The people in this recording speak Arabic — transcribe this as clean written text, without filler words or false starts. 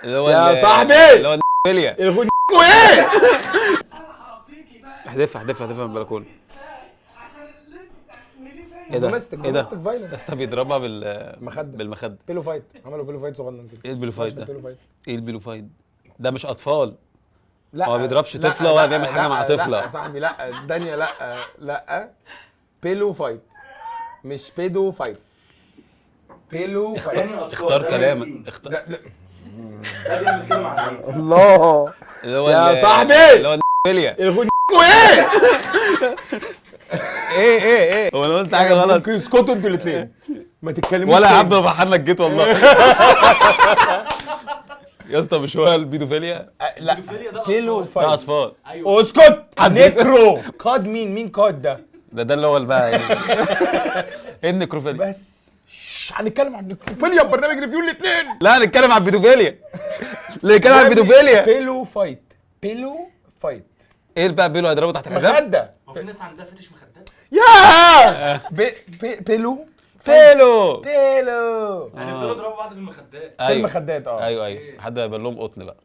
يا صاحبي اللي هو فيليا الغنى ايه؟ احذفها من البلكونه. ايه ده؟ دوميستيك ايه ده؟ فايلنس. اسطى بيضربها مخدة. بالمخده. بيلو فايت، عملوا بيلو فايت صغنن كده. ايه البيلو فايت ده؟ بيلو فايت. ايه البيلو فايت ده؟ مش اطفال. لا هو ما بيضربش لا، طفله ولا لا، بيعمل حاجه لا، مع لا طفله. يا صاحبي، لا دانيا، لا بيلو فايت مش بيدو فايت. بيلو فايت. اختار كلامك. ده ده بيعمل كده مع العيد. الله اللي هو يا صاحبي اللي هو فيليا. الغنى ايه؟ ايه هو انا قلت حاجه غلط؟ ممكن اسكتوا انتوا الاثنين ما تتكلموش ولا يا تاني. عبد محمد جيت والله. يا اسطى مش هو البيدوفيليا؟ لا البيدوفيليا ده بيلو ده فايت. اطفال. ايوه اسكت. نيكرو كاد مين كاد ده؟ ده اللي هو بقى ايه النكروفيليا؟ بس هنتكلم عن النيكروفيليا ببرنامج ريفيو الاثنين. لا هنتكلم عن البيدوفيليا. نتكلم عن البيدوفيليا. بيلو فايت. ايه بقى بيلو هيضربه تحت الحزام؟ مخدة. هو في ناس عندها فتش مخدات؟ يا بيلو فيلو. يعني يفضلوا يضربوا بعض في المخدات. في المخدات. ايوه حد هيبقى لهم قطن بقى.